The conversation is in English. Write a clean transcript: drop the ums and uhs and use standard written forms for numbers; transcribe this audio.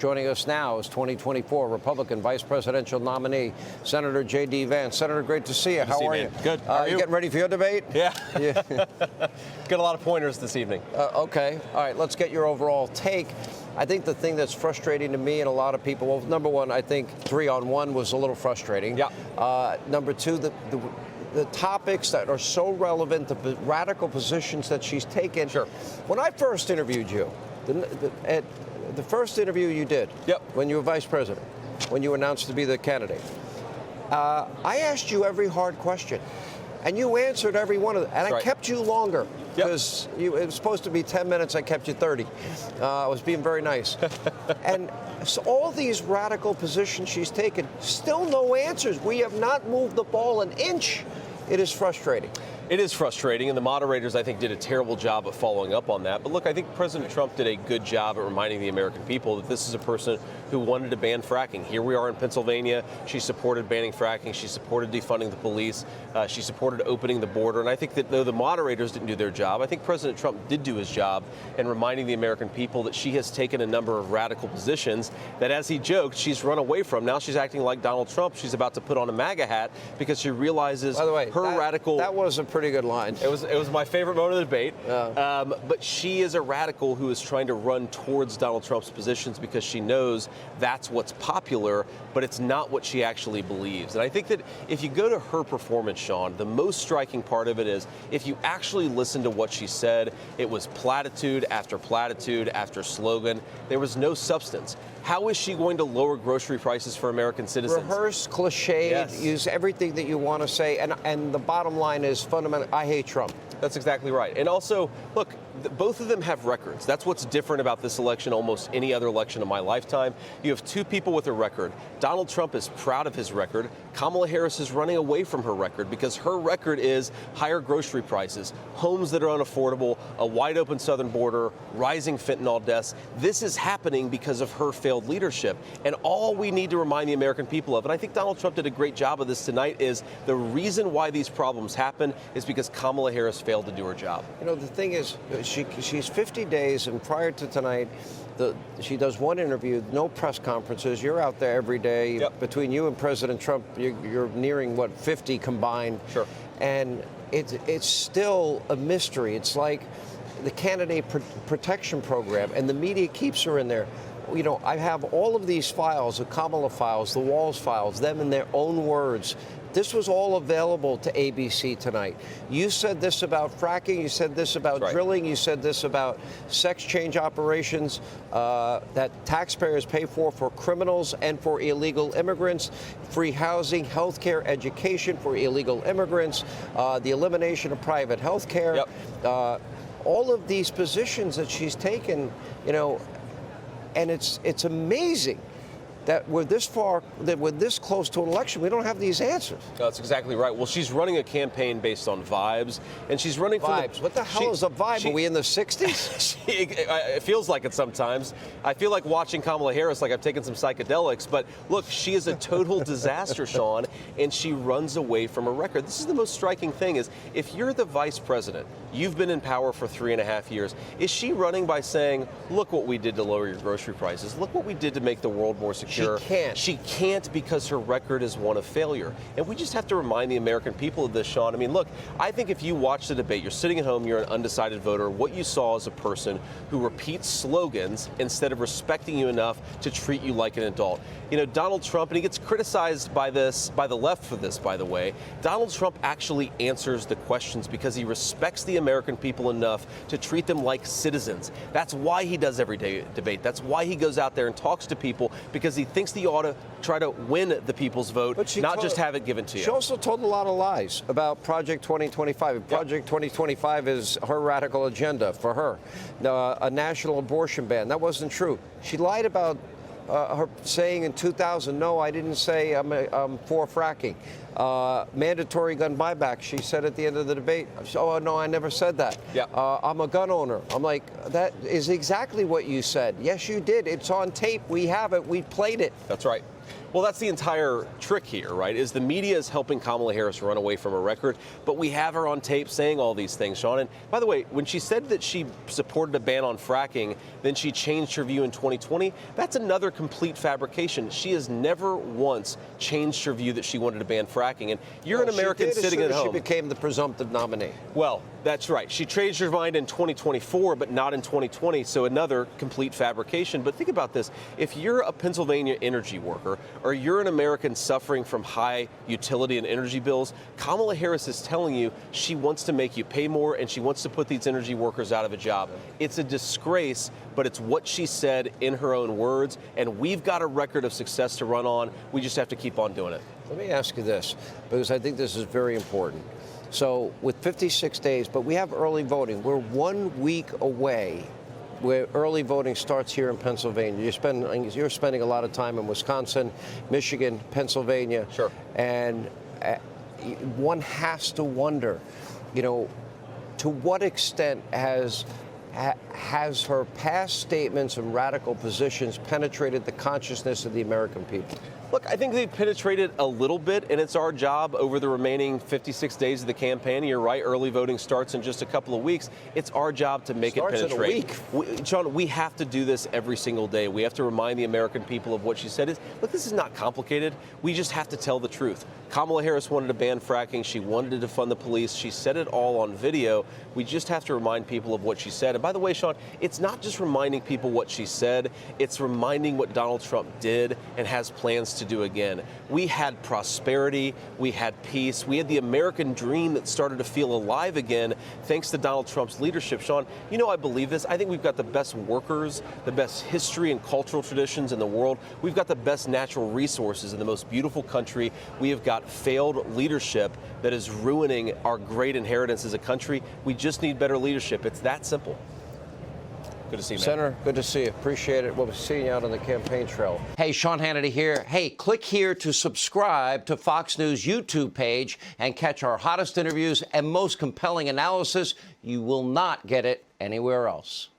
Joining us now is 2024 Republican Vice Presidential nominee, Senator JD Vance. Senator, great to see you. How are you? Good. How are you? Getting ready for your debate? Yeah. Got a lot of pointers this evening. Okay. All right. Let's get your overall take. I think the thing that's frustrating to me and a lot of people, well, number one, I think 3-on-1 was a little frustrating. Yeah. Number two, the topics that are so relevant, the radical positions that she's taken. Sure. When I first interviewed you, the first interview you did, yep, when you were vice president, when you announced to be the candidate, I asked you every hard question, and you answered every one of them. And I kept you longer because it was supposed to be 10 minutes. I kept you 30. I was being very nice. And so all these radical positions she's taken, still no answers. We have not moved the ball an inch. It is frustrating. It is frustrating, and the moderators, I think, did a terrible job of following up on that. But look, I think President Trump did a good job at reminding the American people that this is a person who wanted to ban fracking. Here we are in Pennsylvania. She supported banning fracking. She supported defunding the police. She supported opening the border. And I think that though the moderators didn't do their job, I think President Trump did do his job in reminding the American people that she has taken a number of radical positions that, as he joked, she's run away from. Now she's acting like Donald Trump. She's about to put on a MAGA hat because she realizes radical. That was a pretty good line. It was my favorite moment of the debate. But she is a radical who is trying to run towards Donald Trump's positions because she knows that's what's popular, but it's not what she actually believes. And I think that if you go to her performance, Sean, the most striking part of it is if you actually listen to what she said, it was platitude after slogan. There was no substance. How is she going to lower grocery prices for American citizens? Rehearse, cliched, use everything that you want to say. And the bottom line is fundamental. I hate Trump. That's exactly right. And also, look, both of them have records. That's what's different about this election, almost any other election in my lifetime. You have two people with a record. Donald Trump is proud of his record. Kamala Harris is running away from her record because her record is higher grocery prices, homes that are unaffordable, a wide open southern border, rising fentanyl deaths. This is happening because of her failed leadership. And all we need to remind the American people of, and I think Donald Trump did a great job of this tonight, is the reason why these problems happen is because Kamala Harris failed to do her job. You know, the thing is, she's 50 days, and prior to tonight, she does one interview, no press conferences. You're out there every day. Yep. Between you and President Trump, you're nearing, 50 combined? Sure. And it's still a mystery. It's like the candidate protection program, and the media keeps her in there. You know, I have all of these files, the Kamala files, the Walls files, them in their own words. This was all available to ABC tonight. You said this about fracking. You said this about drilling. You said this about sex change operations that taxpayers pay for criminals and for illegal immigrants, free housing, health care, education for illegal immigrants, the elimination of private health care. Yep. All of these positions that she's taken, you know, and it's amazing that we're this far, that we're this close to an election, we don't have these answers. That's exactly right. Well, she's running a campaign based on vibes, and she's running vibes. What the hell is a vibe? Are we in the 60s? It feels like it sometimes. I feel like watching Kamala Harris like I've taken some psychedelics. But look, she is a total disaster, Sean, and she runs away from her record. This is the most striking thing is if you're the vice president, you've been in power for 3.5 years. Is she running by saying, look what we did to lower your grocery prices. Look what we did to make the world more secure. She can't. She can't because her record is one of failure. And we just have to remind the American people of this, Sean. I mean, look, I think if you watch the debate, you're sitting at home, you're an undecided voter, what you saw is a person who repeats slogans instead of respecting you enough to treat you like an adult. You know, Donald Trump, and he gets criticized by the left for this, by the way, Donald Trump actually answers the questions because he respects the American people enough to treat them like citizens. That's why he does everyday debate. That's why he goes out there and talks to people, because he thinks that you ought to try to win the people's vote, not just have it given to you. She also told a lot of lies about Project 2025. Project 2025 is her radical agenda for her. A national abortion ban. That wasn't true. She lied about her saying in 2000, no, I didn't say I'm for fracking. Mandatory gun buyback. She said at the end of the debate, oh, no, I never said that. Yeah. I'm a gun owner. I'm like, that is exactly what you said. Yes, you did. It's on tape. We have it. We played it. That's right. Well, that's the entire trick here, right? Is the media is helping Kamala Harris run away from a record, but we have her on tape saying all these things, Sean. And by the way, when she said that she supported a ban on fracking, then she changed her view in 2020, that's another complete fabrication. She has never once changed her view that she wanted to ban fracking. And you're an American sitting at home. She became the presumptive nominee. Well, that's right. She changed her mind in 2024, but not in 2020, so another complete fabrication. But think about this. If you're a Pennsylvania energy worker, or you're an American suffering from high utility and energy bills, Kamala Harris is telling you she wants to make you pay more and she wants to put these energy workers out of a job. It's a disgrace, but it's what she said in her own words, and we've got a record of success to run on. We just have to keep on doing it. Let me ask you this, because I think this is very important. So with 56 days, but we have early voting. We're 1 week away where early voting starts here in Pennsylvania. You're spending a lot of time in Wisconsin, Michigan, Pennsylvania. Sure. And one has to wonder, you know, to what extent has her past statements and radical positions penetrated the consciousness of the American people? Look, I think they've penetrated a little bit, and it's our job over the remaining 56 days of the campaign. You're right, early voting starts in just a couple of weeks. It's our job to make it penetrate. In a week. John, we have to do this every single day. We have to remind the American people of what she said. Look, this is not complicated. We just have to tell the truth. Kamala Harris wanted to ban fracking. She wanted to defund the police. She said it all on video. We just have to remind people of what she said. And by the way, Sean, it's not just reminding people what she said. It's reminding what Donald Trump did and has plans to do again. We had prosperity. We had peace. We had the American dream that started to feel alive again thanks to Donald Trump's leadership. Sean, you know I believe this. I think we've got the best workers, the best history and cultural traditions in the world. We've got the best natural resources in the most beautiful country. We have got failed leadership that is ruining our great inheritance as a country. We just need better leadership. It's that simple. Good to see you, man. Senator, good to see you. Appreciate it. We'll be seeing you out on the campaign trail. Hey, Sean Hannity here. Hey, click here to subscribe to Fox News YouTube page and catch our hottest interviews and most compelling analysis. You will not get it anywhere else.